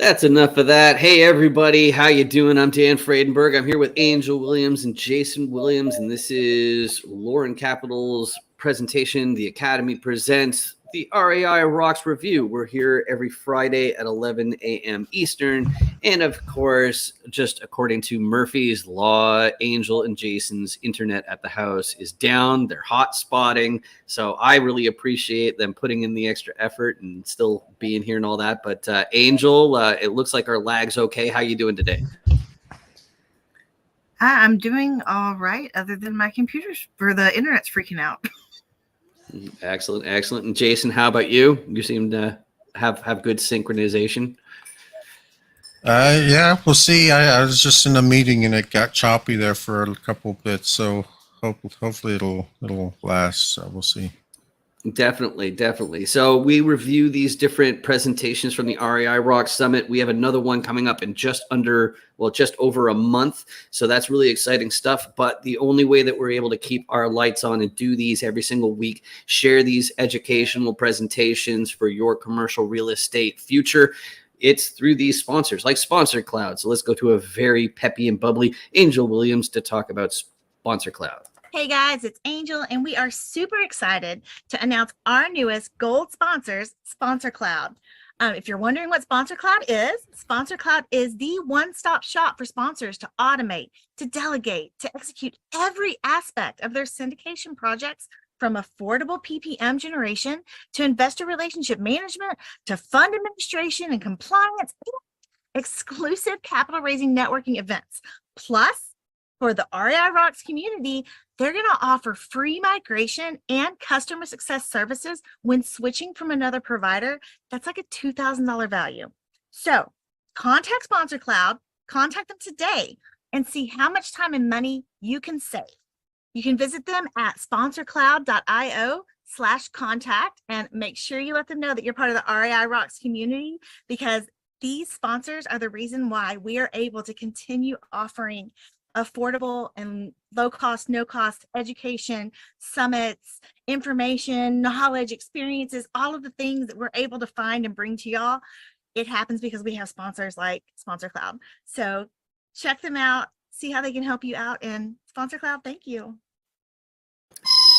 That's enough of that. Hey, everybody. How you doing? I'm Dan Fredenberg. I'm here with Angel Williams and Jason Williams, and this is Lauren Capital's presentation. The Academy presents the RAI Rocks Review. We're here every Friday at 11 a.m. Eastern. And, of course, just according to Murphy's Law, Angel and Jason's internet at the house is down. They're hot spotting. So I really appreciate them putting in the extra effort and still being here and all that. But Angel, it looks like our lag's okay. How you doing today? I'm doing all right, other than my computer's or the internet's freaking out. Excellent, excellent. And Jason, how about you? You seem to have good synchronization. Yeah, we'll see. I was just in a meeting and it got choppy there for a couple bits, so hopefully it'll last. So we'll see. Definitely. So we review these different presentations from the RAI Rock Summit. We have another one coming up in just over a month. So that's really exciting stuff. But the only way that we're able to keep our lights on and do these every single week, share these educational presentations for your commercial real estate future, it's through these sponsors like Sponsor Cloud. So let's go to a very peppy and bubbly Angel Williams to talk about Sponsor Cloud. Hey guys, it's Angel, and we are super excited to announce our newest gold sponsors, Sponsor Cloud. If you're wondering what Sponsor Cloud is the one-stop shop for sponsors to automate, to delegate, to execute every aspect of their syndication projects, from affordable PPM generation to investor relationship management to fund administration and compliance, exclusive capital raising networking events. Plus, for the RAI Rocks community, they're going to offer free migration and customer success services when switching from another provider. That's like a $2,000 value. So contact Sponsor Cloud, contact them today, and see how much time and money you can save. You can visit them at sponsorcloud.io/contact and make sure you let them know that you're part of the RAI Rocks community, because these sponsors are the reason why we are able to continue offering affordable and low cost, no cost education, summits, information, knowledge, experiences, all of the things that we're able to find and bring to y'all. It happens because we have sponsors like Sponsor Cloud. So check them out, see how they can help you out. And Sponsor Cloud, thank you.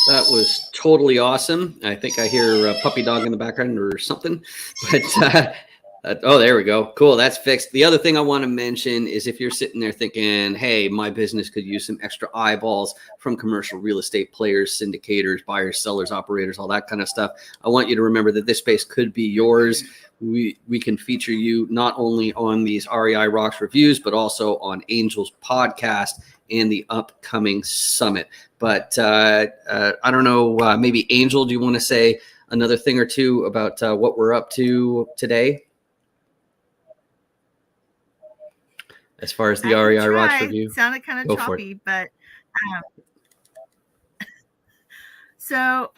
That was totally awesome. I think I hear a puppy dog in the background or something, but oh, there we go. Cool. That's fixed. The other thing I want to mention is if you're sitting there thinking, hey, my business could use some extra eyeballs from commercial real estate players, syndicators, buyers, sellers, operators, all that kind of stuff, I want you to remember that this space could be yours. We can feature you not only on these REI Rocks reviews, but also on Angel's podcast and the upcoming summit. But I don't know, maybe Angel, do you want to say another thing or two about what we're up to today? As far as the REI Rocks review? Sounded kind of choppy, but so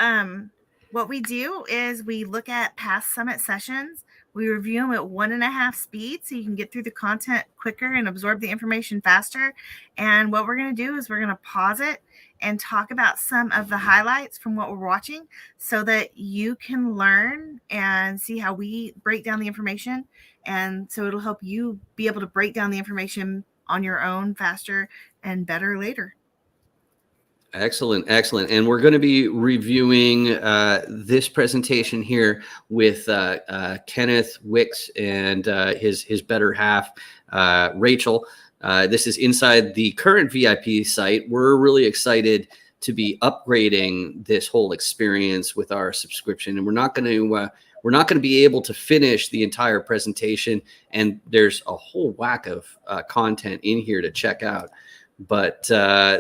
what we do is we look at past summit sessions. We review them at 1.5 speed so you can get through the content quicker and absorb the information faster. And what we're going to do is we're going to pause it and talk about some of the highlights from what we're watching so that you can learn and see how we break down the information. And so it'll help you be able to break down the information on your own faster and better later. Excellent. And we're going to be reviewing this presentation here with Kenneth, Wick, and his better half, Rachel. This is inside the current VIP site. We're really excited to be upgrading this whole experience with our subscription, and we're not going to be able to finish the entire presentation, and there's a whole whack of content in here to check out. But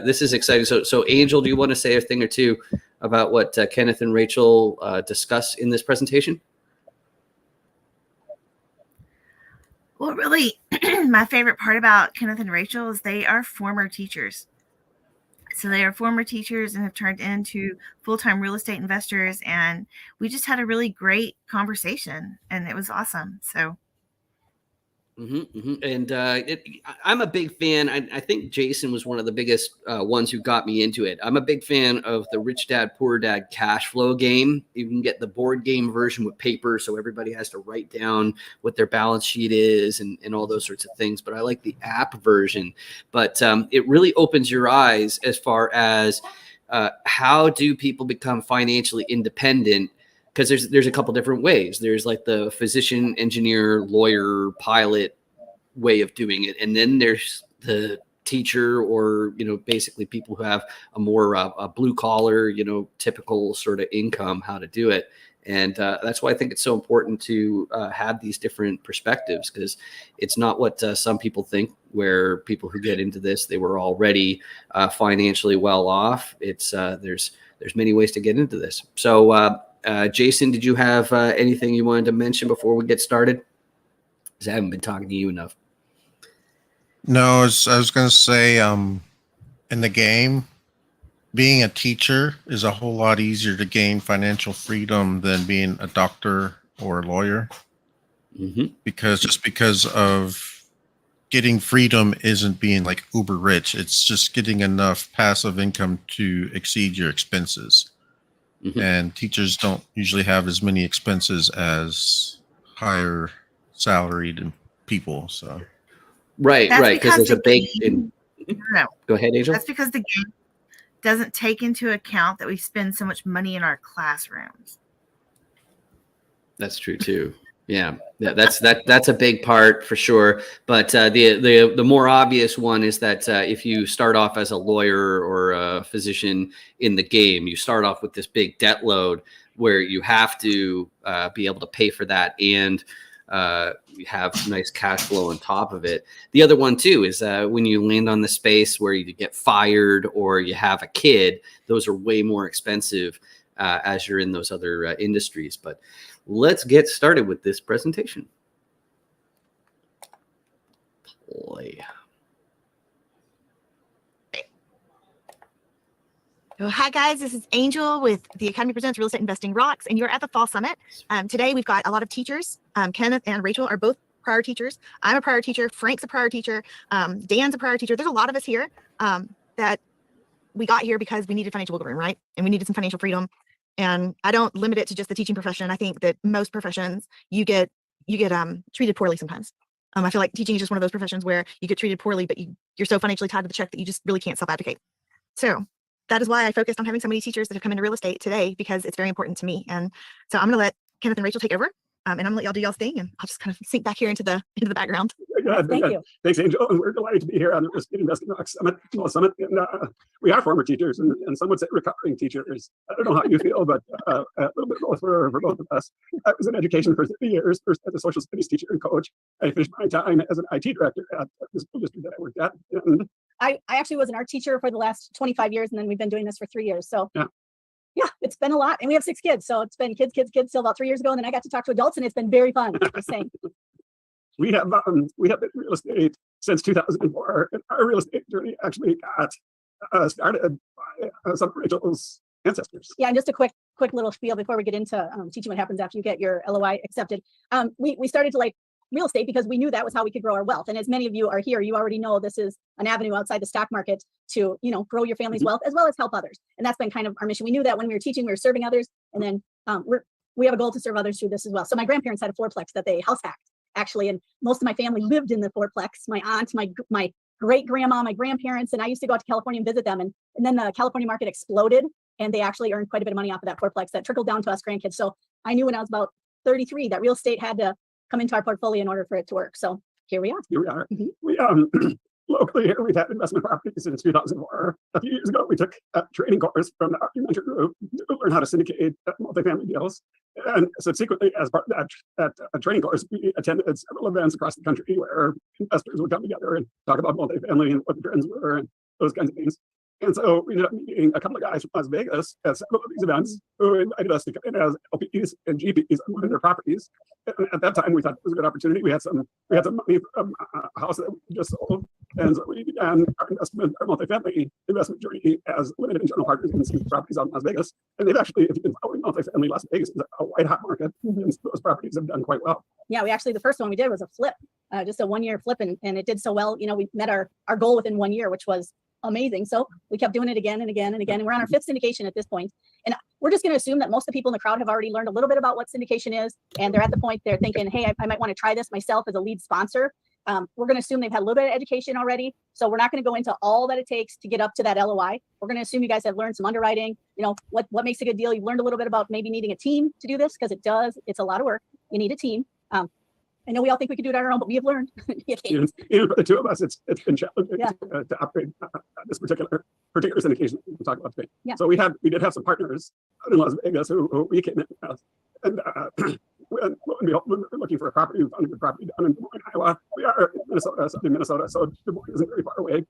this is exciting. So Angel, do you want to say a thing or two about what Kenneth and Rachel discuss in this presentation? Well, really, my favorite part about Kenneth and Rachel is they are former teachers. So they are former teachers and have turned into full-time real estate investors. And we just had a really great conversation, and it was awesome. So And I'm a big fan. I think Jason was one of the biggest ones who got me into it. I'm a big fan of the Rich Dad Poor Dad cash flow game. You can get the board game version with paper, so everybody has to write down what their balance sheet is and all those sorts of things. But I like the app version. But it really opens your eyes as far as how do people become financially independent. Because there's a couple different ways. There's like the physician, engineer, lawyer, pilot way of doing it, and then there's the teacher, or basically people who have a more a blue collar, typical sort of income, how to do it. And that's why I think it's so important to have these different perspectives, because it's not what some people think, where people who get into this, they were already financially well off. It's there's many ways to get into this. So. Jason, did you have anything you wanted to mention before we get started? Because I haven't been talking to you enough. No, I was going to say, in the game, being a teacher is a whole lot easier to gain financial freedom than being a doctor or a lawyer. Because of getting freedom isn't being like uber rich. It's just getting enough passive income to exceed your expenses. And teachers don't usually have as many expenses as higher salaried people. So, right, because there's a big. Go ahead, Angel. That's because the game doesn't take into account that we spend so much money in our classrooms. That's true too. Yeah, that's a big part for sure. But the more obvious one is that if you start off as a lawyer or a physician in the game, you start off with this big debt load where you have to be able to pay for that, and you have nice cash flow on top of it. The other one too is when you land on the space where you get fired or you have a kid, those are way more expensive as you're in those other industries. But let's get started with this presentation. Play. So, hi guys, this is Angel with the Academy Presents Real Estate Investing Rocks, and you're at the Fall Summit. Today we've got a lot of teachers. Kenneth and Rachel are both prior teachers. I'm a prior teacher. Frank's a prior teacher. Dan's a prior teacher. There's a lot of us here that we got here because we needed financial wiggle room, right? And we needed some financial freedom. And I don't limit it to just the teaching profession. I think that most professions you get treated poorly sometimes. I feel like teaching is just one of those professions where you get treated poorly, but you're so financially tied to the check that you just really can't self-advocate. So that is why I focused on having so many teachers that have come into real estate today, because it's very important to me. And so I'm going to let Kenneth and Rachel take over, and I'm going to let y'all do y'all's thing, and I'll just kind of sink back here into the background. Thank you. Thanks, Angel. And we're delighted to be here on the Real Estate Investing Rocks Summit. And we are former teachers, and some would say recovering teachers. I don't know how you feel, but a little bit both for both of us. I was in education for 30 years, first as a social studies teacher and coach. I finished my time as an IT director at the school district that I worked at. And I actually was an art teacher for the last 25 years, and then we've been doing this for 3 years. So yeah, it's been a lot. And we have 6 kids. So it's been kids till about 3 years ago. And then I got to talk to adults, and it's been very fun. Just saying. We have been in real estate since 2004. And our real estate journey actually got started by some of Rachel's ancestors. Yeah, and just a quick little spiel before we get into teaching what happens after you get your LOI accepted. We started to like real estate because we knew that was how we could grow our wealth. And as many of you are here, you already know this is an avenue outside the stock market to, grow your family's wealth as well as help others. And that's been kind of our mission. We knew that when we were teaching, we were serving others. And then we have a goal to serve others through this as well. So my grandparents had a fourplex that they house hacked, actually. And most of my family lived in the fourplex. My aunt, my great grandma, my grandparents, and I used to go out to California and visit them. And then the California market exploded, and they actually earned quite a bit of money off of that fourplex that trickled down to us grandkids. So I knew when I was about 33 that real estate had to come into our portfolio in order for it to work. So here we are. Mm-hmm. We locally here, we've had investment properties since 2004. A few years ago, we took a training course from the Argumenter Group to learn how to syndicate multifamily deals. And subsequently, as part of that training course, we attended several events across the country where investors would come together and talk about multifamily and what the trends were and those kinds of things. And so we ended up meeting a couple of guys from Las Vegas at several of these events who invited us to come in as LPs and GPs on one of their properties. And at that time, we thought it was a good opportunity. We had some money from a house that we just sold. And so we began our multifamily investment journey as limited and general partners in some properties out in Las Vegas. And they've actually, if you've been following multifamily, Las Vegas is a white hot market. And those properties have done quite well. Yeah, the first one we did was a flip. just a 1 year flip, and it did so well. You know, we met our goal within 1 year, which was amazing. So we kept doing it again and again and again. And we're on our 5th syndication at this point. And we're just going to assume that most of the people in the crowd have already learned a little bit about what syndication is. And they're at the point they're thinking, hey, I might want to try this myself as a lead sponsor. We're going to assume they've had a little bit of education already. So we're not going to go into all that it takes to get up to that LOI. We're going to assume you guys have learned some underwriting, you know, what makes a good deal. You've learned a little bit about maybe needing a team to do this, because it does. It's a lot of work. You need a team. I know we all think we can do it on our own, but we have learned. Even for the two of us, it's been challenging to upgrade this particular syndication that we talk about today. Yeah. So we did have some partners out in Las Vegas who we came in with, and when we were looking for a property, we found a good property down in Des Moines, Iowa. We are in Minnesota, southern Minnesota, so Des Moines isn't very far away.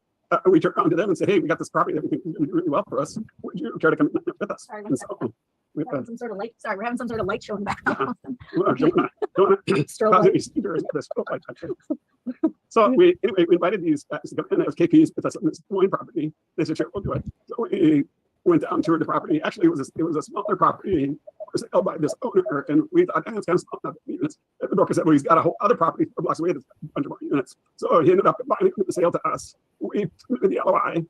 We turned around to them and said, hey, we got this property that we think is going to do really well for us. Would you care to come with us? Sorry, And so we're having some sort of light. Sorry, we're having some sort of light showing back. don't want to Strobe cause light. any speakers with this strobe light touch. So we invited these guys to come in as KPs with us on this Des Moines property. They said, sure, we'll do it. So we went down, toured the property. Actually, it was a smaller property for sale by this owner, and we thought, it's kind of small, not that units. And the broker said, well, he's got a whole other property 4 blocks away that's a bunch of more units. So he ended up buying the sale to us. We did the LOI,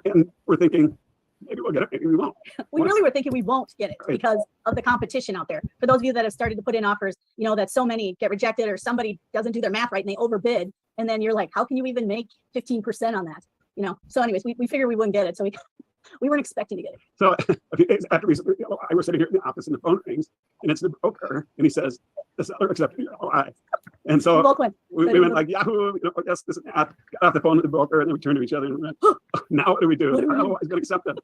and we're thinking, maybe we'll get it, maybe we won't. We really were thinking we won't get it because of the competition out there. For those of you that have started to put in offers, you know that so many get rejected, or somebody doesn't do their math right and they overbid, and then you're like, how can you even make 15% on that? You know. So anyways, we figured we wouldn't get it, so we weren't expecting to get it. So a few days after we submitted the LOI, we're sitting here in the office and the phone rings, and it's the broker, and he says, the seller accepted your LOI. And so We both went. we went like, Yahoo, you know, yes, this and that, got off the phone with the broker, and then we turned to each other and went, now what do we do? What do we Our do? LOI is going to accept it.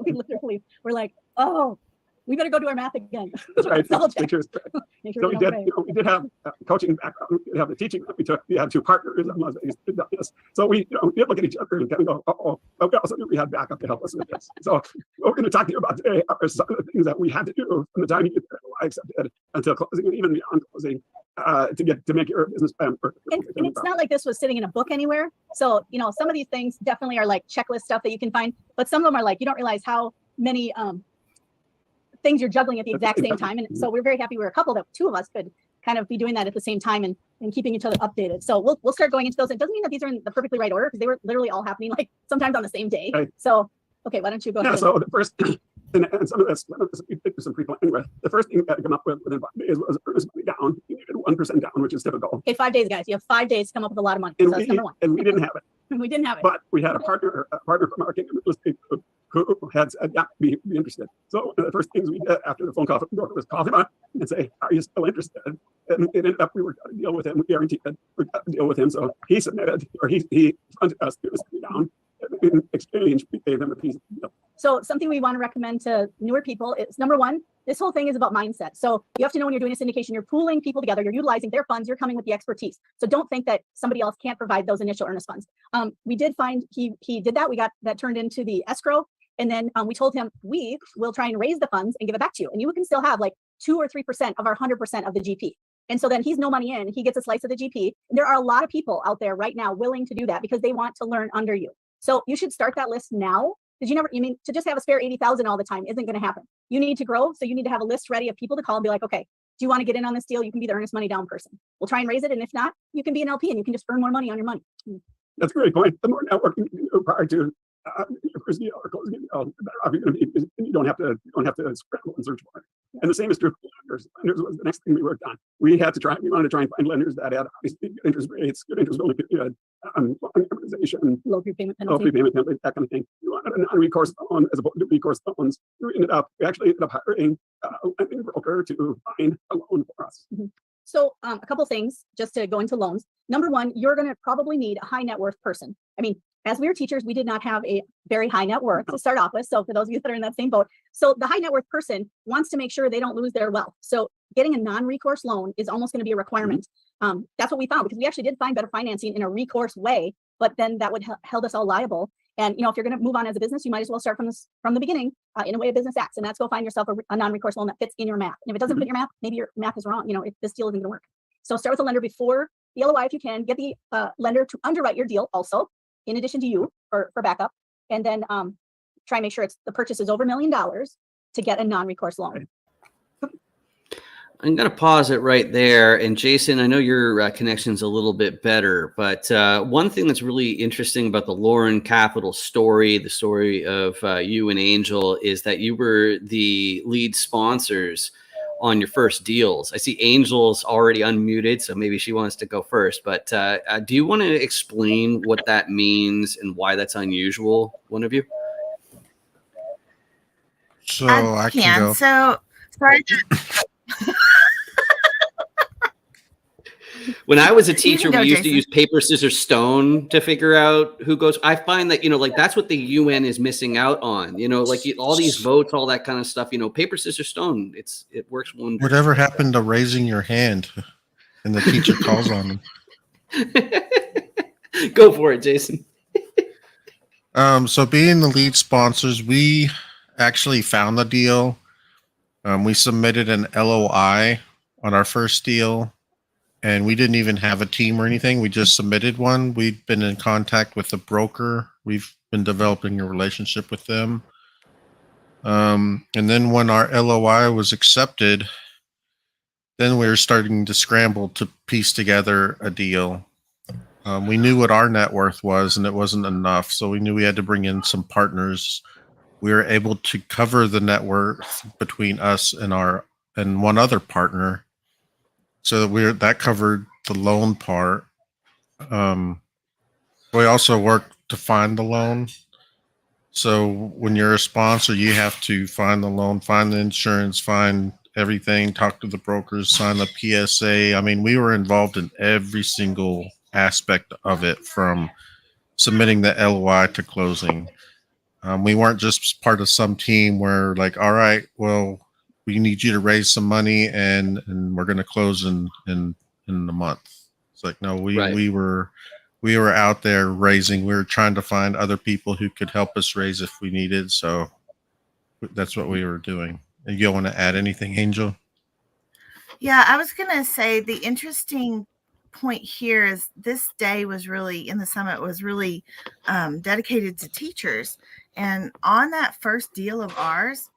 We literally we're like, oh, we better go do our math again. That's right. Double check. Make sure it's correct. Make sure So we we don't did, pay. you know, we did have coaching background. We did have the teaching that we took. We had 2 partners on Las Vegas that did this. So we did look at each other and kind of go, oh, but we also knew we had backup to help us with this. So what we're going to talk to you about today are some of the things that we had to do from the time you get the LOI accepted until closing, and even beyond closing, to make your business plan work. And it's not like this was sitting in a book anywhere. So, you know, some of these things definitely are like checklist stuff that you can find, but some of them are like, you don't realize how many things you're juggling at the exact same time. And so we're very happy we're a couple that 2 of us could kind of be doing that at the same time and keeping each other updated. So we'll start going into those. It doesn't mean that these are in the perfectly right order, because they were literally all happening like sometimes on the same day. Right. So, okay, why don't you go Yeah, ahead? so the first, and some of this we did some pre-planning with. The first thing we had to come up with within 5 days was earnest money down. You needed 1% down, which is typical. Okay, 5 days, guys. You have 5 days to come up with a lot of money. And So that's number one. we didn't have it. We didn't have it. But we had a partner from our Kingdom real estate group who had said, yeah, be interested. So one of the first things we did after the phone call from the broker was call him up and say, are you still interested? And it ended up, we worked out a deal with him. We guaranteed that we got a deal with him. So he submitted, or he funded us to put down. In exchange, we gave him a piece of the deal. So something we want to recommend to newer people is, number one, this whole thing is about mindset. So you have to know when you're doing a syndication, you're pooling people together, you're utilizing their funds, you're coming with the expertise. So don't think that somebody else can't provide those initial earnest funds. We did find he did that. We got that turned into the escrow. And then we told him, we will try and raise the funds and give it back to you. And you can still have like 2 or 3% of our 100% of the GP. And so then he's no money in, he gets a slice of the GP. And there are a lot of people out there right now willing to do that because they want to learn under you. So you should start that list now, because to just have a spare 80,000 all the time isn't going to happen. You need to grow. So you need to have a list ready of people to call and be like, okay, do you want to get in on this deal? You can be the earnest money down person. We'll try and raise it. And if not, you can be an LP and you can just earn more money on your money. That's a great point. The more networking you do prior to your first deal or closing a deal, the better off you're going to be, because you don't have to scramble and search for it. And the same is true for lenders. Lenders was the next thing we worked on. We wanted to try and find lenders that had obviously good interest rates, good interest only period, long amortization, Low prepayment low penalty. prepayment penalty, that kind of thing. We wanted a non-recourse loan as opposed to recourse loans. We actually ended up hiring a lending broker to find a loan for us. So a couple things just to go into loans. Number one, you're going to probably need a high net worth person. I mean, as we were teachers, we did not have a very high net worth to start off with. So for those of you that are in that same boat, so the high net worth person wants to make sure they don't lose their wealth. So getting a non-recourse loan is almost going to be a requirement. That's what we found, because we actually did find better financing in a recourse way, but then that would held us all liable. And if you're going to move on as a business, you might as well start from the beginning in a way a business acts, and that's go find yourself a non-recourse loan that fits in your math. And if it doesn't fit your math, maybe your math is wrong. If this deal isn't going to work. So start with a lender before the LOI if you can. Get the lender to underwrite your deal also, in addition to you for backup, and then try and make sure the purchase is over $1 million to get a non-recourse loan. I'm going to pause it right there. And Jason, I know your connection's a little bit better, but one thing that's really interesting about the Lauren Capital story, the story of you and Angel, is that you were the lead sponsors on your first deals. I see Angel's already unmuted, so maybe she wants to go first. But do you want to explain what that means and why that's unusual, one of you? So I can go. So sorry. When I was a teacher, go, we used Jason. to use paper, scissors, stone to figure out who goes. I find that, like that's what the UN is missing out on. Like all these votes, all that kind of stuff. Paper, scissors, stone. It works wonders. Whatever happened to raising your hand and the teacher calls on them? Go for it, Jason. So being the lead sponsors, we actually found the deal. We submitted an LOI on our first deal, and we didn't even have a team or anything. We just submitted one. We've been in contact with the broker. We've been developing a relationship with them. And then when our LOI was accepted, then we were starting to scramble to piece together a deal. We knew what our net worth was, and it wasn't enough. So we knew we had to bring in some partners. We were able to cover the net worth between us and one other partner. So that covered the loan part. We also worked to find the loan. So when you're a sponsor, you have to find the loan, find the insurance, find everything, talk to the brokers, sign the PSA. I mean, we were involved in every single aspect of it, from submitting the LOI to closing. We weren't just part of some team where like, all right, well, we need you to raise some money and we're going to close in a month. It's like, no, we were out there raising. We were trying to find other people who could help us raise if we needed. So that's what we were doing. You want to add anything, Angel? Yeah, I was going to say the interesting point here is this day was really in the summit was really dedicated to teachers. And on that first deal of ours,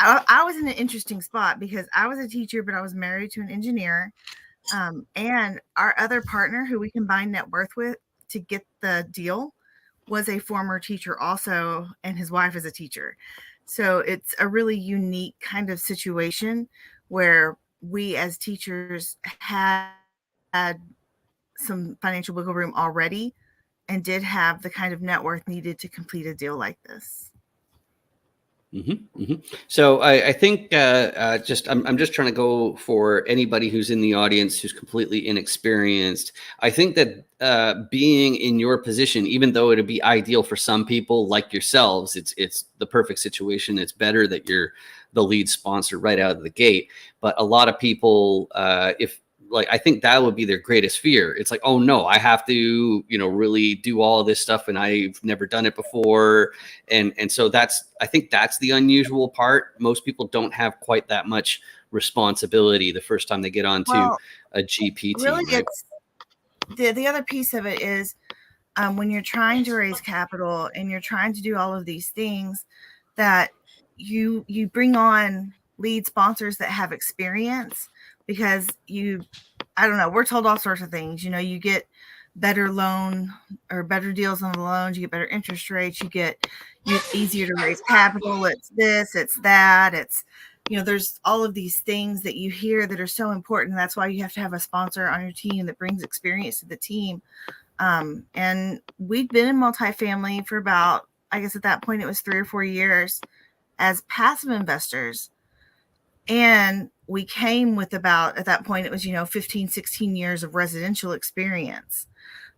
I was in an interesting spot because I was a teacher, but I was married to an engineer. And our other partner who we combined net worth with to get the deal was a former teacher also, and his wife is a teacher. So it's a really unique kind of situation where we as teachers had some financial wiggle room already and did have the kind of net worth needed to complete a deal like this. Mm-hmm, mm-hmm. So I think I'm just trying to go for anybody who's in the audience who's completely inexperienced. I think that being in your position, even though it'd be ideal for some people like yourselves, it's the perfect situation. It's better that you're the lead sponsor right out of the gate. But a lot of people, I think that would be their greatest fear. It's like, oh no, I have to, really do all of this stuff and I've never done it before. And so I think that's the unusual part. Most people don't have quite that much responsibility the first time they get onto a GP team. Really, right? it's the other piece of it is when you're trying to raise capital and you're trying to do all of these things, that you bring on lead sponsors that have experience, because I don't know, we're told all sorts of things. You get better loan or better deals on the loans, you get better interest rates, it's easier to raise capital. It's this, it's that. It's, there's all of these things that you hear that are so important. That's why you have to have a sponsor on your team that brings experience to the team. And we've been in multifamily for about, I guess at that point it was 3 or 4 years as passive investors. And we came with about, at that point, it was, 15, 16 years of residential experience.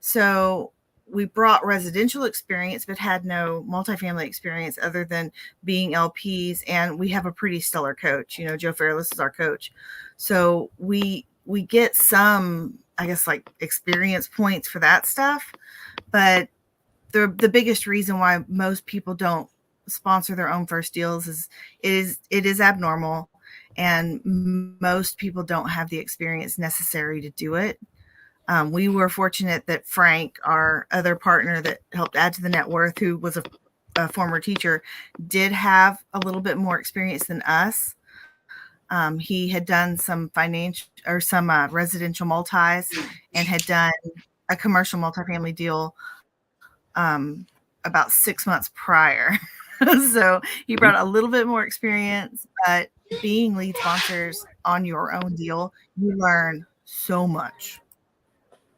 So we brought residential experience, but had no multifamily experience other than being LPs. And we have a pretty stellar coach. Joe Fairless is our coach. So we get some, I guess, like experience points for that stuff. But the biggest reason why most people don't sponsor their own first deals is it is abnormal. And most people don't have the experience necessary to do it. We were fortunate that Frank, our other partner that helped add to the net worth, who was a former teacher, did have a little bit more experience than us. He had done some financial or some residential multis and had done a commercial multifamily deal about 6 months prior. So he brought a little bit more experience, but being lead sponsors on your own deal, you learn so much.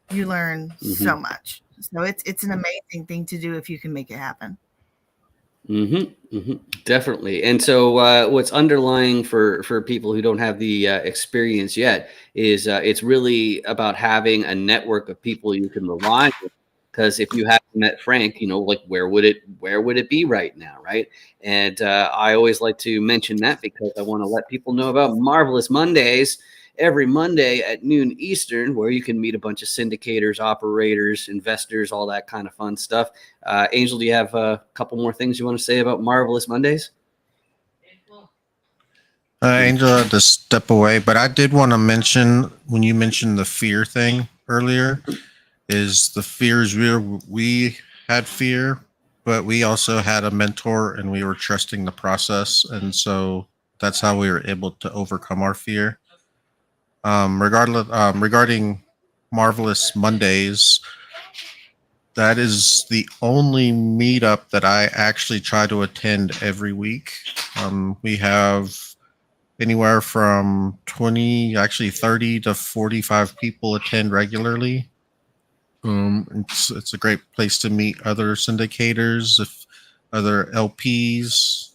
You learn so much. So it's an amazing thing to do if you can make it happen. Definitely. And so what's underlying for people who don't have the experience yet is it's really about having a network of people you can rely on. Because if you haven't met Frank, like where would it be right now, right? And I always like to mention that because I want to let people know about Marvelous Mondays every Monday at noon Eastern, where you can meet a bunch of syndicators, operators, investors, all that kind of fun stuff. Angel, do you have a couple more things you want to say about Marvelous Mondays? Angel had to step away, but I did want to mention, when you mentioned the fear thing earlier, is the fears we had fear, but we also had a mentor and we were trusting the process. And so that's how we were able to overcome our fear. Regarding Marvelous Mondays, that is the only meetup that I actually try to attend every week. We have anywhere from 30 to 45 people attend regularly. It's a great place to meet other syndicators, other LPs.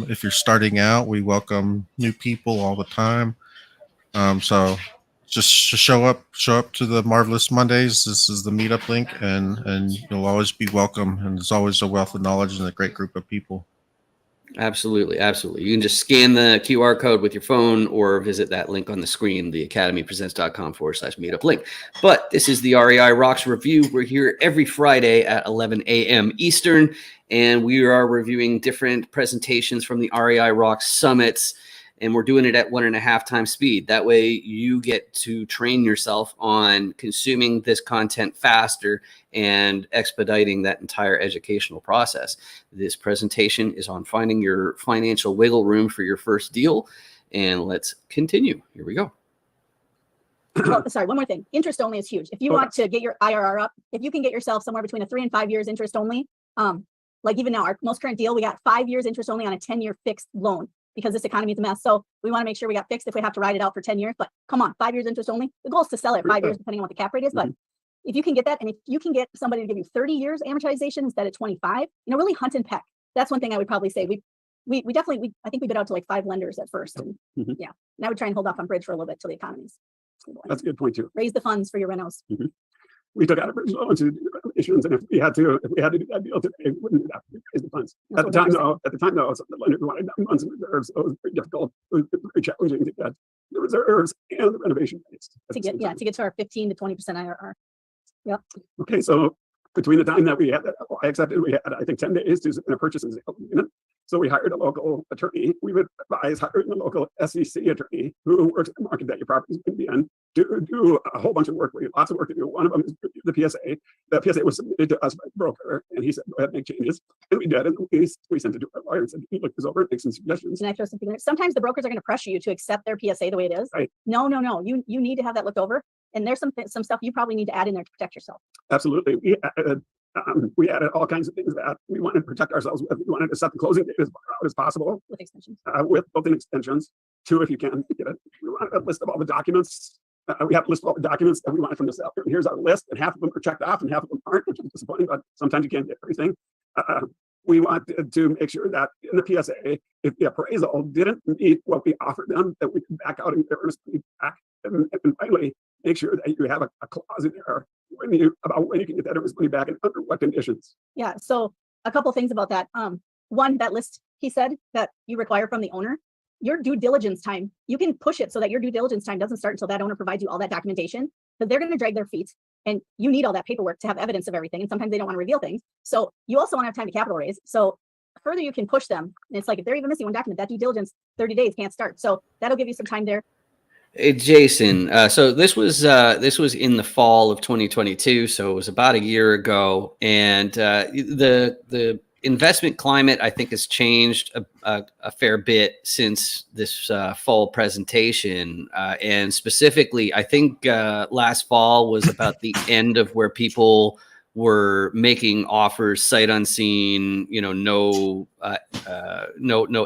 If you're starting out, we welcome new people all the time. So just show up to the Marvelous Mondays. This is the meetup link, and you'll always be welcome. And there's always a wealth of knowledge and a great group of people. Absolutely. Absolutely. You can just scan the QR code with your phone or visit that link on the screen, theacademypresents.com/meetup link. But this is the REI Rocks Review. We're here every Friday at 11 a.m. Eastern, and we are reviewing different presentations from the REI Rocks summits. And we're doing it at 1.5 times speed. That way you get to train yourself on consuming this content faster and expediting that entire educational process. This presentation is on finding your financial wiggle room for your first deal. And let's continue. Here we go. Well, sorry, one more thing. Interest only is huge. If you want to get your IRR up, if you can get yourself somewhere between 3 and 5 years interest only, like even now, our most current deal, we got 5 years interest only on a 10-year fixed loan, because this economy is a mess. So we want to make sure we got fixed if we have to ride it out for 10 years. But come on, 5 years interest only. The goal is to sell it 5 years, depending on what the cap rate is. But if you can get that, and if you can get somebody to give you 30 years amortization instead of 25, really hunt and peck. That's one thing I would probably say. We definitely, I think we bid out to like 5 lenders at first. And yeah, and I would try and hold off on bridge for a little bit till the economy's. That's a good point too. Raise the funds for your renos. We took out a bridge loan to do renovations, and if we had to do that deal today, we wouldn't do that. We raised the funds. At the time, though, the lenders wanted 9 months in reserves, so it was very difficult. It was very challenging to get the reserves and the renovation rates to get to our 15 to 20% IRR. Yep. Okay, so between the time that we had that I accepted, we had I think 10 days to submit a purchase and sale agreement. So we hired a local attorney. We would advise hiring a local SEC attorney who works in the market that your property is going to be in to do a whole bunch of work. We have lots of work to do. One of them is the PSA. The PSA was submitted to us by the broker, and he said, "Go ahead, make changes." And we did. And we sent it to our lawyer and said, "Can you look this over and make some suggestions?" And I throw something there. Sometimes the brokers are going to pressure you to accept their PSA the way it is. Right. No. You need to have that looked over. And there's some stuff you probably need to add in there to protect yourself. Absolutely. We added all kinds of things that we wanted to protect ourselves with. We wanted to set the closing date as far out as possible. With extensions. With built-in extensions. 2, if you can get it. We wanted a list of all the documents. We have a list of all the documents that we wanted from the seller. And here's our list, and half of them are checked off and half of them aren't, which is disappointing, but sometimes you can't get everything. We wanted to make sure that in the PSA, if the appraisal didn't meet what we offered them, that we could back out and get earnest money back. And finally, make sure that you have a clause in there about when you can get that earnest money back and under what conditions. Yeah, so a couple things about that. One, that list he said that you require from the owner, your due diligence time, you can push it so that your due diligence time doesn't start until that owner provides you all that documentation, because they're going to drag their feet and you need all that paperwork to have evidence of everything. And sometimes they don't want to reveal things. So you also want to have time to capital raise. So further you can push them. And it's like, if they're even missing one document, that due diligence 30 days can't start. So that'll give you some time there. Hey, Jason, so this was in the fall of 2022, so it was about a year ago, and the investment climate, I think, has changed a fair bit since this fall presentation. And specifically, I think last fall was about the end of where people were making offers sight unseen, no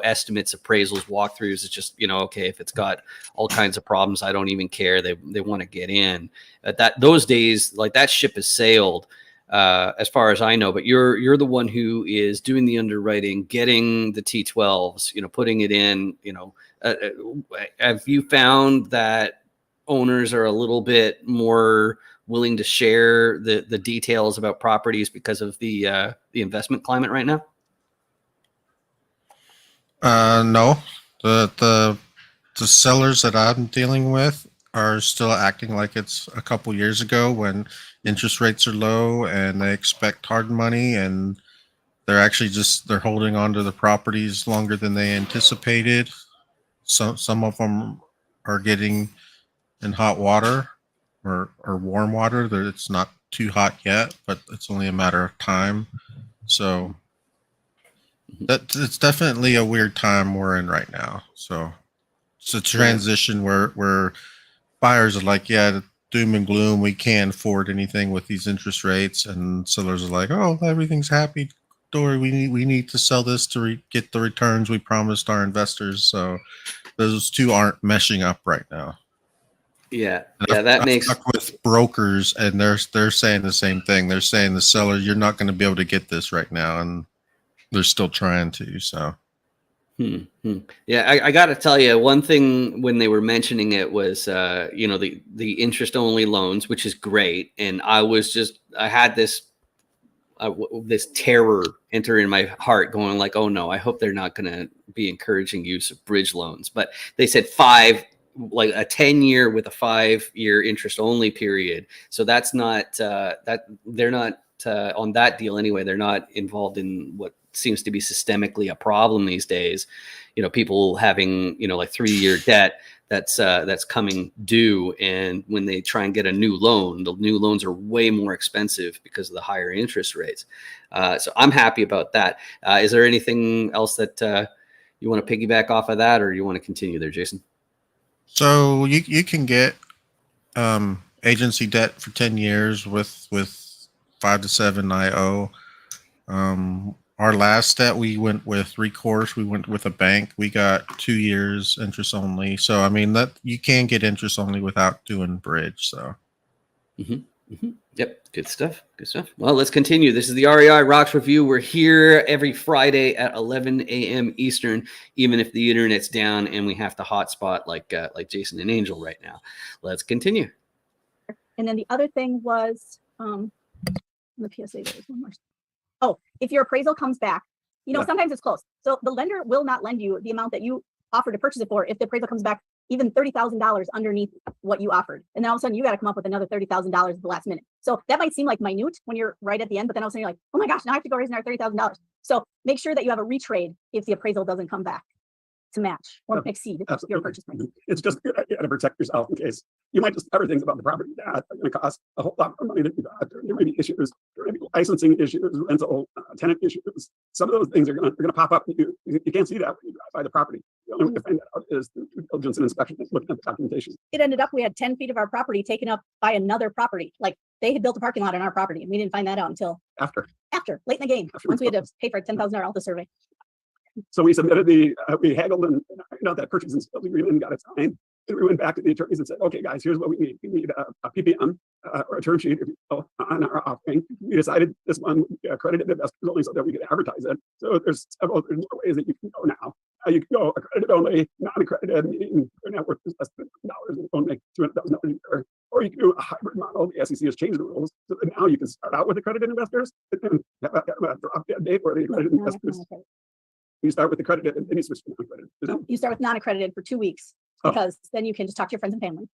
estimates, appraisals, walkthroughs. It's just, okay, if it's got all kinds of problems, I don't even care. They want to get in. Those days, like, that ship has sailed. As far as I know, but you're the one who is doing the underwriting, getting the T12s, putting it in. Have you found that owners are a little bit more willing to share the details about properties because of the investment climate right now? No, the sellers that I'm dealing with are still acting like it's a couple years ago when interest rates are low and they expect hard money, and they're actually they're holding on to the properties longer than they anticipated. Some of them are getting in hot water or warm water. It's not too hot yet, but it's only a matter of time. So it's definitely a weird time we're in right now. So it's a transition where buyers are like, yeah, doom and gloom, we can't afford anything with these interest rates, and sellers are like, oh, everything's happy dory. We need to sell this to get the returns we promised our investors. So those two aren't meshing up right now. Yeah, I've talked with brokers, and they're saying the same thing. They're saying the seller, you're not going to be able to get this right now, and they're still trying to. So. Yeah, I got to tell you, one thing when they were mentioning it was, the interest only loans, which is great. And I had this terror enter in my heart, going like, oh no, I hope they're not going to be encouraging use of bridge loans. But they said like a 10-year with a 5-year interest only period. So that's not that they're not on that deal anyway. They're not involved in what seems to be systemically a problem these days. People having, like 3-year debt that's coming due. And when they try and get a new loan, the new loans are way more expensive because of the higher interest rates. So I'm happy about that. Is there anything else that you want to piggyback off of that, or you want to continue there, Jason? So you can get agency debt for 10 years with 5 to 7 IO. Our last debt, we went with recourse. We went with a bank. We got 2 years interest only. So I mean, that you can get interest only without doing bridge. So. Yep. Good stuff. Well, let's continue. This is the REI Rocks Review. We're here every Friday at 11 a.m. Eastern, even if the internet's down and we have to hotspot like Jason and Angel right now. Let's continue. And then the other thing was the PSA. There was one more. Oh, if your appraisal comes back, sometimes it's close. So the lender will not lend you the amount that you offered to purchase it for if the appraisal comes back even $30,000 underneath what you offered. And then all of a sudden you got to come up with another $30,000 at the last minute. So that might seem like minute when you're right at the end, but then all of a sudden you're like, oh my gosh, now I have to go raise another $30,000. So make sure that you have a retrade if the appraisal doesn't come back to match or exceed your purchase price. It's just a good idea to protect yourself in case you might discover things about the property that are going to cost a whole lot more money than you thought. There may be issues, there may be licensing issues, rental tenant issues. Some of those things are going to pop up. You can't see that when you drive by the property. The only way to find that out is through due diligence and inspection, looking at the documentation. It ended up we had 10 feet of our property taken up by another property. Like they had built a parking lot on our property, and we didn't find that out until after late in the game. Once we had to pay for a $10,000 Alta survey. So we submitted we haggled and that purchase and sales agreement and got it signed. And we went back to the attorneys and said, okay, guys, here's what we need. We need a PPM or a term sheet on our offering. We decided this one accredited investors only so that we could advertise it. So there's more ways that you can go now. You can go accredited only, non-accredited, meaning your net worth is less than $1,000 and don't make $200,000 a year. Or you can do a hybrid model. The SEC has changed the rules so that now you can start out with accredited investors and then have a drop dead date where the accredited investors. You start with accredited and then you switch to non-accredited. You start with non-accredited for 2 weeks because then you can just talk to your friends and family.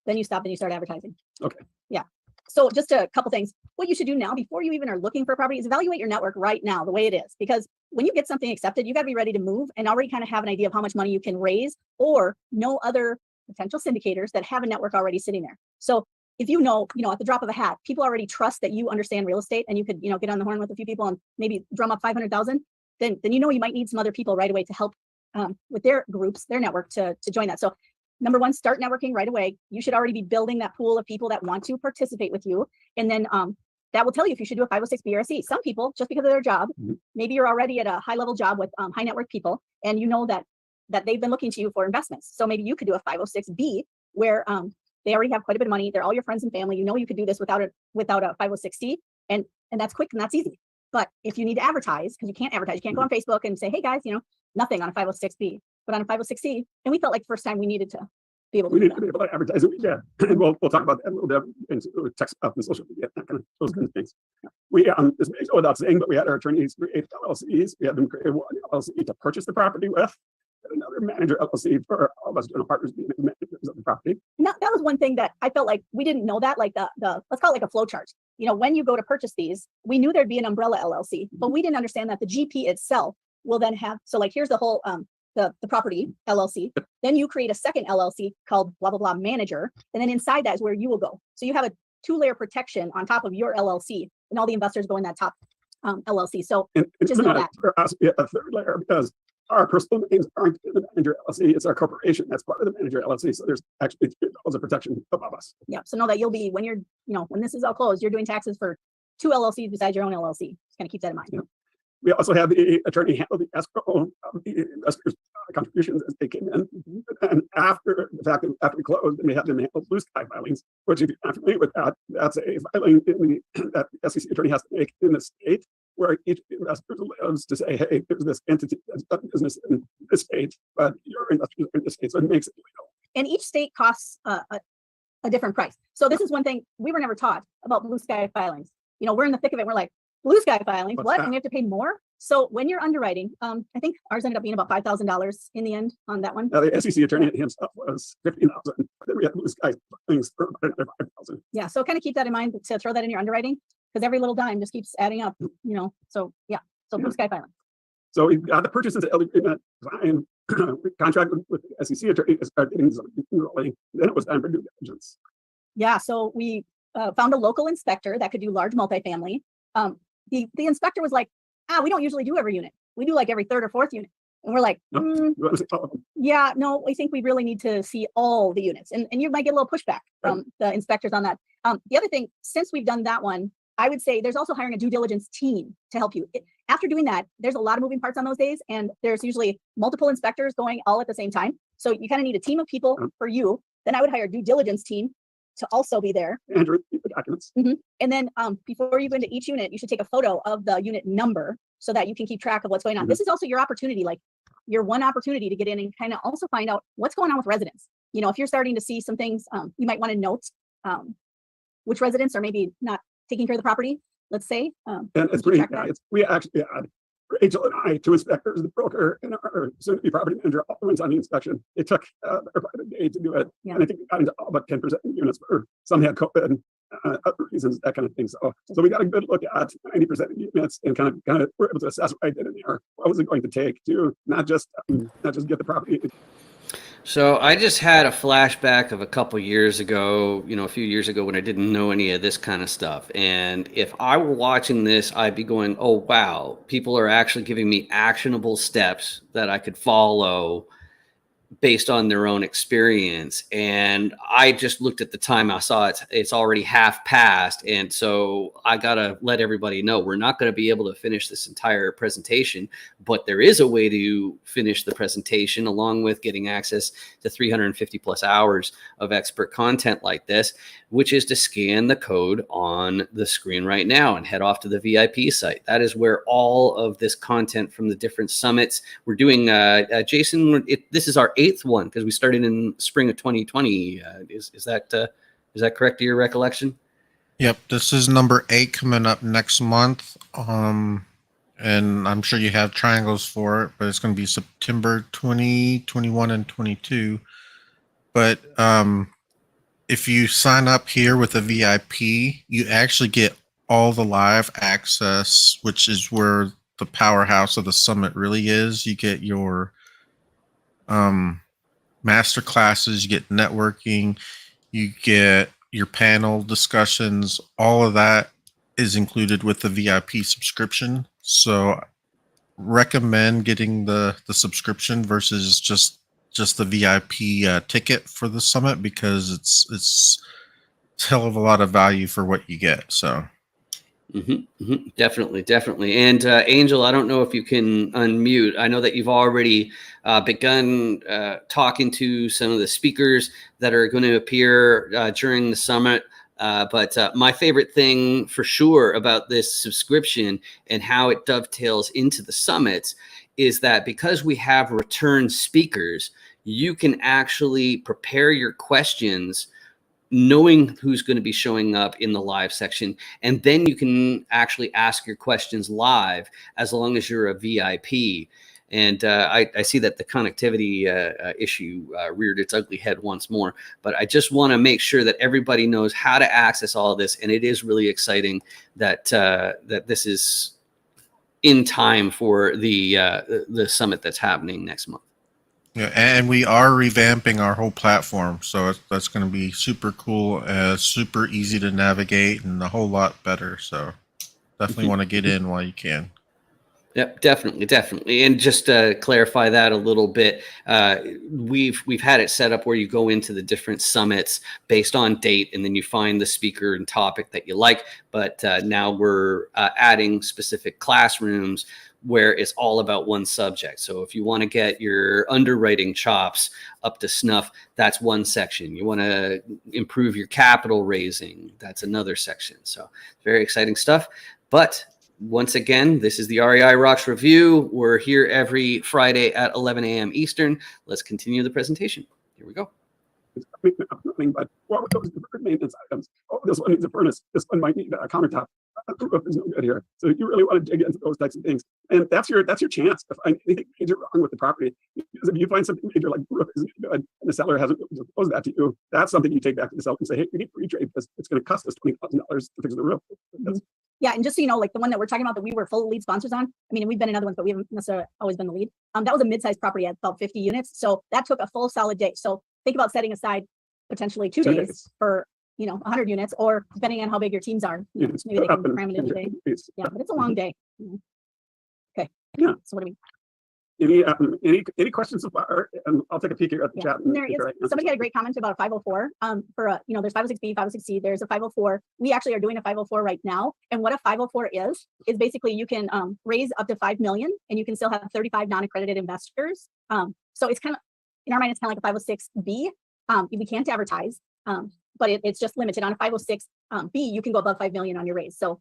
Then you stop and you start advertising. Okay. Yeah. So just a couple things. What you should do now before you even are looking for a property is evaluate your network right now the way it is. Because when you get something accepted, you got to be ready to move and already kind of have an idea of how much money you can raise or know other potential syndicators that have a network already sitting there. So if you know, at the drop of a hat, people already trust that you understand real estate, and you could, get on the horn with a few people and maybe drum up 500,000, then you might need some other people right away to help with their groups, their network to join that. So number one, start networking right away. You should already be building that pool of people that want to participate with you. And then that will tell you if you should do a 506B or a C. Some people, just because of their job, maybe you're already at a high level job with high net worth people, and you know that they've been looking to you for investments. So maybe you could do a 506B where they already have quite a bit of money. They're all your friends and family. You could do this without a 506C, and that's quick and that's easy. But if you need to advertise, because you can't advertise, you can't go on Facebook and say, hey guys, nothing on a 506B, but on a 506C. And we felt like the first time we needed to be able to We need to be able to advertise it. Yeah, and we'll talk about that a little bit into text up and social media, those kind of things. We this may go without saying, but we had our attorneys create LLCs. We had them create one LLC to purchase the property with, and another manager LLC for all of us general partners being the managers of the property. That was one thing that I felt like we didn't know, that like the let's call it like a flow chart. When you go to purchase these, we knew there'd be an umbrella LLC, but we didn't understand that the GP itself will then have, so like here's the whole the property LLC. Then you create a second LLC called blah, blah, blah manager. And then inside that is where you will go. So you have a 2-layer protection on top of your LLC, and all the investors go in that top LLC. So and just know that. There has to be a third layer, because our personal names aren't in the manager LLC. It's our corporation that's part of the manager LLC. So there's actually 3 levels of protection above us. Yeah. So know that you'll be, when you're, when this is all closed, you're doing taxes for 2 LLCs besides your own LLC. Just kind of keep that in mind. Yeah. We also have the attorney handle the escrow of the investors' contributions as they came in. And after the fact, after we closed, then we have them handle blue sky filings, which, if you're not familiar with that, that's a filing that the SEC attorney has to make in the state where each investor lives, to say, hey, there's this entity that's done business in this state, but your investors are in this state, so it makes it legal. And each state costs a different price. So this is one thing we were never taught about blue sky filings. We're in the thick of it. We're like, blue sky filings, what? And we have to pay more? So when you're underwriting, I think ours ended up being about $5,000 in the end on that one. Now the SEC attorney himself was $15,000. Then we had blue sky things for another $5,000. Yeah, so kind of keep that in mind to throw that in your underwriting, because every little dime just keeps adding up. So yeah, so blue sky filing. So we got the purchase and sale agreement signed. We contracted with the SEC attorney to start getting something rolling. Then it was time for due diligence. Yeah, so we found a local inspector that could do large multifamily. The inspector was like, we don't usually do every unit. We do like every 3rd or 4th unit. And we're like, You want to see all of them? yeah, no, we think we really need to see all the units. And you might get a little pushback from the inspectors on that. The other thing, since we've done that one, I would say there's also hiring a due diligence team to help you. After doing that, there's a lot of moving parts on those days, and there's usually multiple inspectors going all at the same time. So you kind of need a team of people for you. Then I would hire a due diligence team to also be there. And to review the documents. And then before you go into each unit, you should take a photo of the unit number so that you can keep track of what's going on. This is also your opportunity, like your one opportunity to get in and kind of also find out what's going on with residents. If you're starting to see some things, you might want to note which residents are maybe not taking care of the property, let's say. And it's pretty, we actually had Rachel and I, 2 inspectors, the broker and our soon-to-be property manager, all went on the inspection. It took about a day to do it. Yeah. And I think we got into all but 10% of the units where some had COVID, other reasons, that kind of thing. So we got a good look at 90% of the units and kind of were able to assess what I did in there. What was it going to take to not just get the property. So I just had a flashback of a couple years ago, a few years ago, when I didn't know any of this kind of stuff. And if I were watching this, I'd be going, oh, wow, people are actually giving me actionable steps that I could follow based on their own experience. And I just looked at the time. I saw it's already half past. And so I got to let everybody know we're not going to be able to finish this entire presentation, but there is a way to finish the presentation along with getting access to 350 plus hours of expert content like this, which is to scan the code on the screen right now and head off to the VIP site. That is where all of this content from the different summits we're doing. Jason, this is our 8th one because we started in spring of 2020. Is that correct to your recollection? Yep, this is number 8 coming up next month. And I'm sure you have triangles for it, but it's going to be September 20, 21, and 22. But if you sign up here with a VIP, you actually get all the live access, which is where the powerhouse of the summit really is. You get your master classes, you get networking, you get your panel discussions, all of that is included with the VIP subscription. So recommend getting the subscription versus just the VIP ticket for the summit, because it's a hell of a lot of value for what you get. So Definitely. And Angel, I don't know if you can unmute. I know that you've already begun talking to some of the speakers that are going to appear during the summit. But my favorite thing for sure about this subscription and how it dovetails into the summits is that because we have return speakers, you can actually prepare your questions knowing who's going to be showing up in the live section. And then you can actually ask your questions live as long as you're a VIP. And I see that the connectivity issue reared its ugly head once more. But I just want to make sure that everybody knows how to access all of this. And it is really exciting that that this is in time for the summit that's happening next month. yeah, and we are revamping our whole platform, so that's going to be super cool, super easy to navigate, and a whole lot better. So definitely want to get in while you can. Yep, definitely. And just to clarify that a little bit, we've had it set up where you go into the different summits based on date, and then you find the speaker and topic that you like. But now we're adding specific classrooms where it's all about one subject. So if you want to get your underwriting chops up to snuff, that's one section. You want to improve your capital raising, that's another section. So very exciting stuff. But once again, this is the REI Rocks Review. We're here every Friday at 11 a.m. Eastern. Let's continue the presentation. Here we go. But what were those deferred maintenance items? Oh, this one needs a furnace. This one might need a countertop. The roof is no good here. So you really want to dig into those types of things. And that's your chance to find anything major wrong with the property. Because if you find something major like the roof isn't good and the seller hasn't disclosed that to you, that's something you take back to the seller and say, hey, we need to retrade this. It's going to cost us $20,000 to fix the roof. Yeah, and just so you know, like the one that we're talking about that we were full lead sponsors on, I mean, and we've been in other ones, but we haven't necessarily always been the lead. That was a mid-sized property at about 50 units. So that took a full solid day. So think about setting aside potentially 2 days for, 100 units, or depending on how big your teams are, maybe they can cram it in a day. Yeah, but it's a long day. Okay. Yeah. So what do we? Any questions so far? And I'll take a peek here at the chat. There is, somebody had a great comment about a 504. For a, there's 506B, 506C. There's a 504. We actually are doing a 504 right now. And what a 504 is basically you can raise up to 5 million, and you can still have 35 non-accredited investors. So it's kind of, in our mind, it's kind of like a 506B. We can't advertise, but it's just limited. On a 506B, you can go above 5 million on your raise. So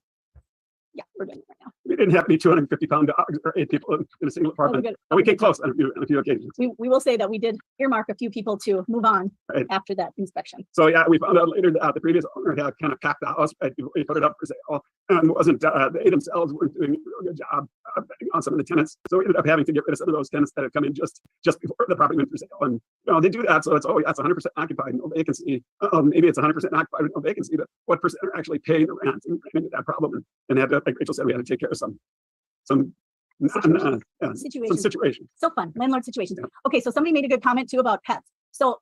yeah, we're doing it right now. We didn't have any 250-pound dogs or 8 people in a single apartment. And we came close on a few occasions. We will say that we did earmark a few people to move on after that inspection. So yeah, we found out later that the previous owner had kind of capped the house, right? He put it up for sale, and wasn't they themselves weren't doing a real good job betting on some of the tenants. So we ended up having to get rid of some of those tenants that had come in just before the property went for sale. And they do that, so it's that's 100% occupied, no vacancy. Maybe it's 100% occupied with no vacancy, but what percent are actually paying the rent? And ran into that problem, and had to, like Rachel said, we had to take care of some situations. So fun, landlord situations. Okay, so somebody made a good comment too about pets. So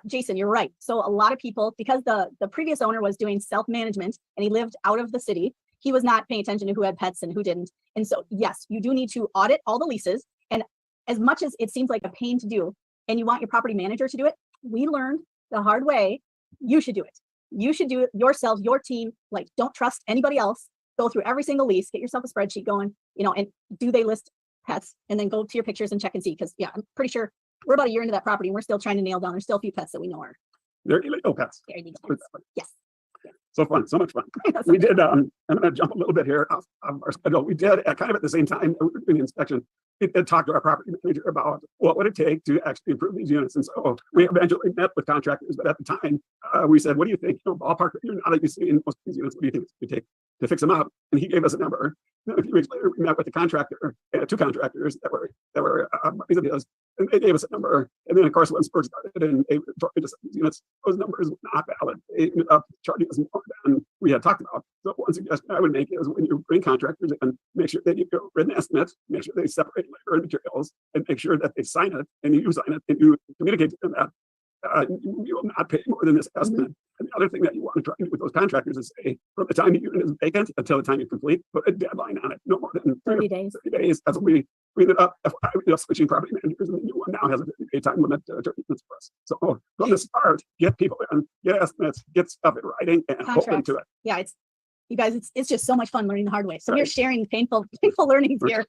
Jason, you're right. So a lot of people, because the previous owner was doing self-management and he lived out of the city, he was not paying attention to who had pets and who didn't. And so yes, you do need to audit all the leases. And as much as it seems like a pain to do, and you want your property manager to do it, we learned the hard way, you should do it. You should do it yourself, your team. Like, don't trust anybody else. Go through every single lease, get yourself a spreadsheet going, and do they list pets? And then go to your pictures and check and see, because yeah, I'm pretty sure we're about a year into that property and we're still trying to nail down. There's still a few pets that we know are. They're illegal pets. They're illegal pets. Yes. So fun, so much fun. We did, I'm going to jump a little bit here off our schedule. We did kind of at the same time we were doing the inspection, we did talk to our property manager about what would it take to actually improve these units. And so we eventually met with contractors, but at the time we said, what do you think, ballpark, now that you've seen most of these units, what do you think it would take to fix them up? And he gave us a number. And a few weeks later, we met with the contractor, 2 contractors that were buddies of his, and they gave us a number. And then, of course, when Spurs started and they charged us these units, those numbers were not valid. They ended up charging us more than we had talked about. So one suggestion I would make is when you bring contractors in, make sure that you go written estimate, make sure they separate labor and materials, and make sure that they sign it and you sign it and you communicate to them that you will not pay more than this estimate. And the other thing that you want to try and do with those contractors is say, from the time the unit is vacant until the time you complete, put a deadline on it, no more than 30 days. 30 days. That's what we ended up switching property managers, and the new one now has a 50-day time limit to treatments for us. So from the start, get people in, get estimates, get stuff in writing, and hold them to it. Yeah, you guys, it's just so much fun learning the hard way. So Right. we're sharing painful learnings here.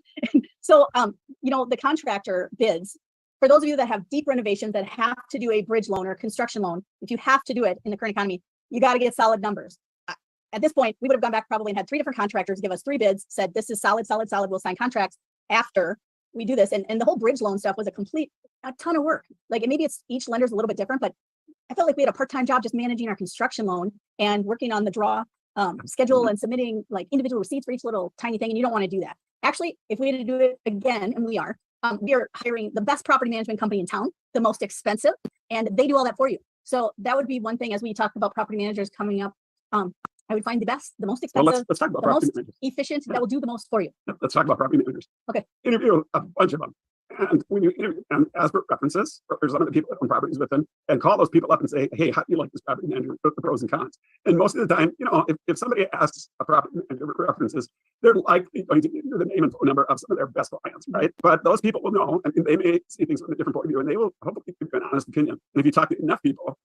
So, the contractor bids, for those of you that have deep renovations that have to do a bridge loan or construction loan, if you have to do it in the current economy, you got to get solid numbers. At this point, we would have gone back probably and had 3 different contractors give us 3 bids, said this is solid, solid, solid. We'll sign contracts after we do this. And the whole bridge loan stuff was a ton of work. Like, maybe it's each lender's a little bit different, but I felt like we had a part-time job just managing our construction loan and working on the draw schedule and submitting like individual receipts for each little tiny thing. And you don't want to do that. Actually, if we had to do it again, and we are hiring the best property management company in town, the most expensive, and they do all that for you. So that would be one thing as we talk about property managers coming up. I would find the best, the most expensive, Well, let's talk about the property most managers. efficient, that will do the most for you. Let's talk about property managers. Okay. Interview a bunch of them. And when you interview them, ask for references, or some of the people that own properties with them, and call those people up and say, hey, how do you like this property manager? The pros and cons. And most of the time, if somebody asks a property manager for references, they're likely going to give you the name and phone number of some of their best clients, right? But those people will know, and they may see things from a different point of view, and they will hopefully give you an honest opinion. And if you talk to enough people,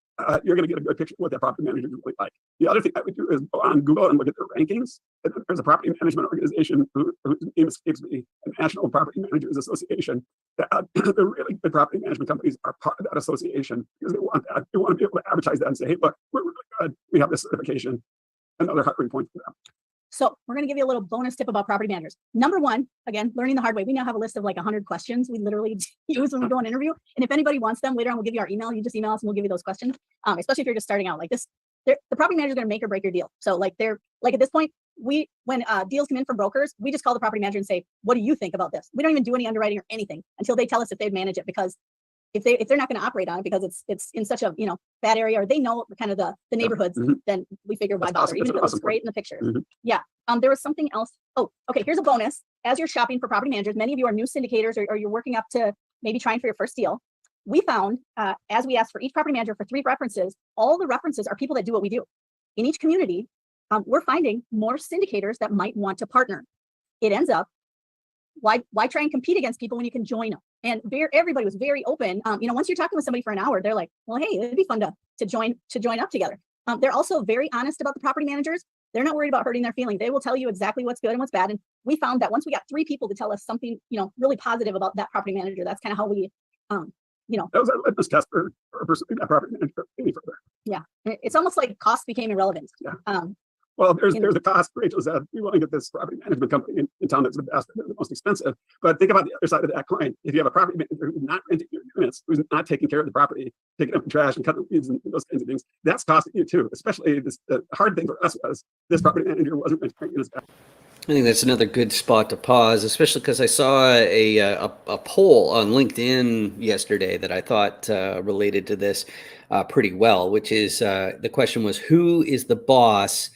you're going to get a good picture of what that property manager is really like. The other thing I would do is go on Google and look at their rankings. And there's a property management organization whose name escapes me, the National Property Managers Association. That the really good property management companies are part of that association because they want that. They want to be able to advertise that and say, hey, look, we're really good. We have this certification. Another hiring point for them. So we're going to give you a little bonus tip about property managers. Number 1, again, learning the hard way. We now have a list of like 100 questions we literally use when we go on interview. And if anybody wants them, later on, we'll give you our email. You just email us and we'll give you those questions. Especially if you're just starting out like this. The property manager is going to make or break your deal. So like at this point, when deals come in from brokers, we just call the property manager and say, what do you think about this? We don't even do any underwriting or anything until they tell us if they'd manage it, because if they're not going to operate on it because it's in such a bad area, or they know kind of the neighborhoods, then we figure why bother, even if it looks great in the pictures. Yeah. There was something else. Oh, okay. Here's a bonus. As you're shopping for property managers, many of you are new syndicators, or you're working up to maybe trying for your first deal. We found, as we asked for each property manager for 3 references, all the references are people that do what we do. In each community, we're finding more syndicators that might want to partner. It ends up, why try and compete against people when you can join them? And everybody was very open. Once you're talking with somebody for an hour, they're like, well, hey, it'd be fun to join up together. They're also very honest about the property managers. They're not worried about hurting their feelings. They will tell you exactly what's good and what's bad. And we found that once we got 3 people to tell us something, really positive about that property manager, that's kind of how we, that was our litmus test for pursuing that property manager any further. Yeah, it's almost like cost became irrelevant. Yeah. Well, there's a cost. Rachel said, we want to get this property management company in town that's the best, the most expensive. But think about the other side of that coin. If you have a property manager who's not renting your units, who's not taking care of the property, taking up the trash and cutting the weeds and those kinds of things, that's costing you too. Especially the hard thing for us was this property manager wasn't renting units back. I think that's another good spot to pause, especially because I saw a poll on LinkedIn yesterday that I thought related to this pretty well, which is the question was, who is the boss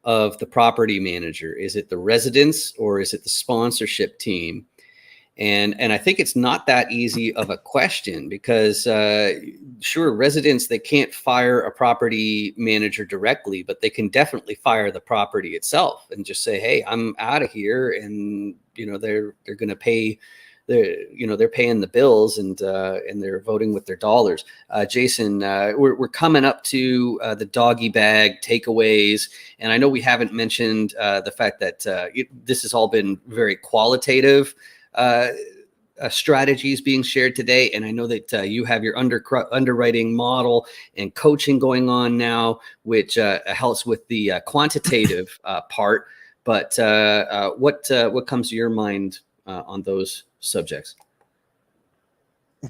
of the property manager? Is it the residents or is it the sponsorship team? And I think it's not that easy of a question because sure, residents, they can't fire a property manager directly, but they can definitely fire the property itself and just say, hey, I'm out of here. And, they're going to pay, they're paying the bills and they're voting with their dollars. Jason, we're coming up to the doggy bag takeaways. And I know we haven't mentioned the fact that this has all been very qualitative strategies being shared today. And I know that you have your underwriting model and coaching going on now, which helps with the quantitative part. But what comes to your mind on those subjects?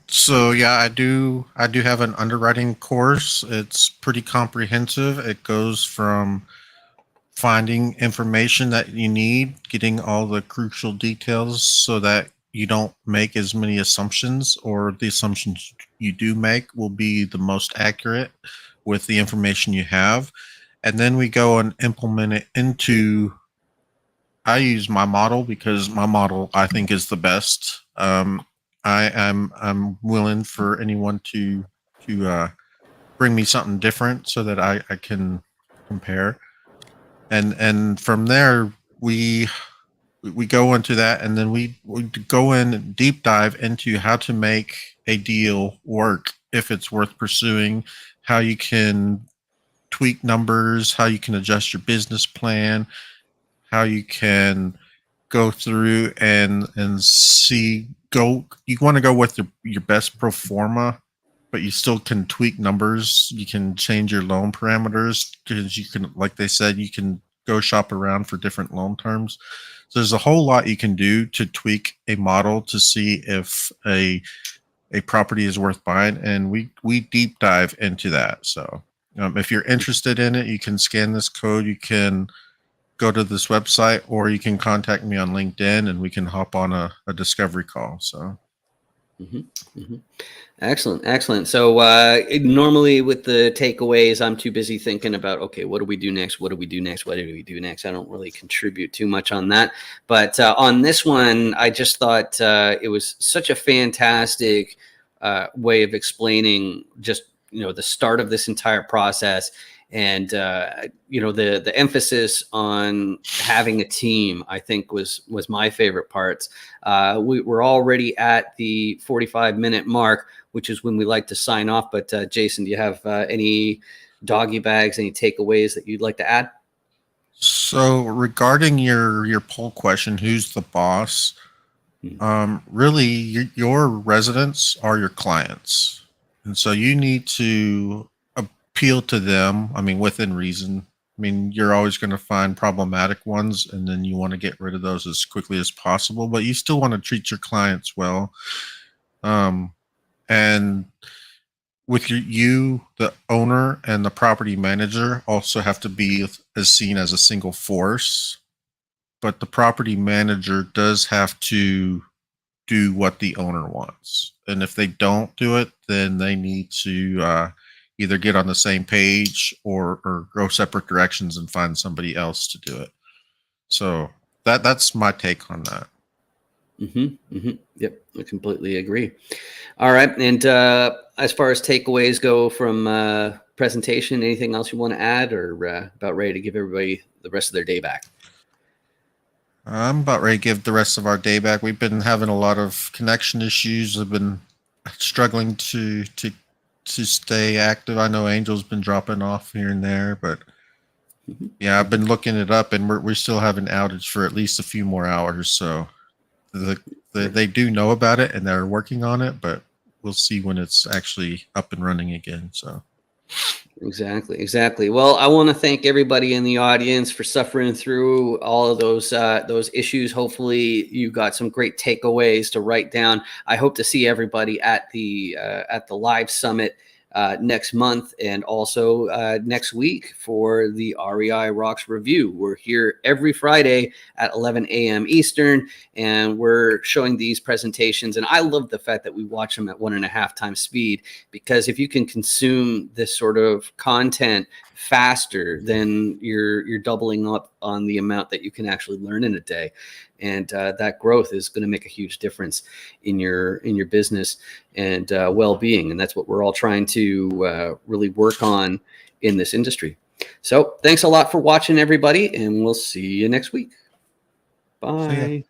So yeah, I do have an underwriting course. It's pretty comprehensive. It goes from finding information that you need, getting all the crucial details so that you don't make as many assumptions, or the assumptions you do make will be the most accurate with the information you have. And then we go and implement it into, I use my model because my model I think is the best. I'm willing for anyone to bring me something different so that I can compare. And from there we go into that, and then we go in deep dive into how to make a deal work, if it's worth pursuing, how you can tweak numbers, how you can adjust your business plan, how you can go through and see, you want to go with your best pro forma, but you still can tweak numbers. You can change your loan parameters, because you can, like they said, you can go shop around for different loan terms. So there's a whole lot you can do to tweak a model to see if a property is worth buying, and we deep dive into that. So if you're interested in it, you can scan this code, you can go to this website, or you can contact me on LinkedIn, and we can hop on a discovery call. So Excellent. So normally with the takeaways, I'm too busy thinking about, okay, what do we do next? What do we do next? What do we do next? I don't really contribute too much on that. But on this one, I just thought it was such a fantastic way of explaining just, the start of this entire process. And, the emphasis on having a team, I think was my favorite parts. We're already at the 45-minute mark, which is when we like to sign off. But Jason, do you have any doggy bags, any takeaways that you'd like to add? So regarding your poll question, who's the boss? Really, your residents are your clients. And so you need to appeal to them. I mean, within reason. I mean, you're always going to find problematic ones, and then you want to get rid of those as quickly as possible, but you still want to treat your clients well. And with you, the owner and the property manager also have to be as seen as a single force, but the property manager does have to do what the owner wants. And if they don't do it, then they need to either get on the same page or go separate directions and find somebody else to do it. So that's my take on that. Yep, I completely agree. All right, and as far as takeaways go from presentation, anything else you want to add, or about ready to give everybody the rest of their day back? I'm about ready to give the rest of our day back. We've been having a lot of connection issues. I've been struggling to stay active. I know Angel's been dropping off here and there, but yeah, I've been looking it up, and we're still having outage for at least a few more hours. So they do know about it, and they're working on it, but we'll see when it's actually up and running again. So Exactly. Well, I want to thank everybody in the audience for suffering through all of those issues. Hopefully you got some great takeaways to write down. I hope to see everybody at the live summit next month, and also next week for the REI Rocks review. We're here every Friday at 11 a.m. Eastern, and we're showing these presentations. And I love the fact that we watch them at 1.5 times speed, because if you can consume this sort of content faster, then you're doubling up on the amount that you can actually learn in a day. And that growth is going to make a huge difference in your business and well-being. And that's what we're all trying to really work on in this industry. So thanks a lot for watching, everybody, and we'll see you next week. Bye.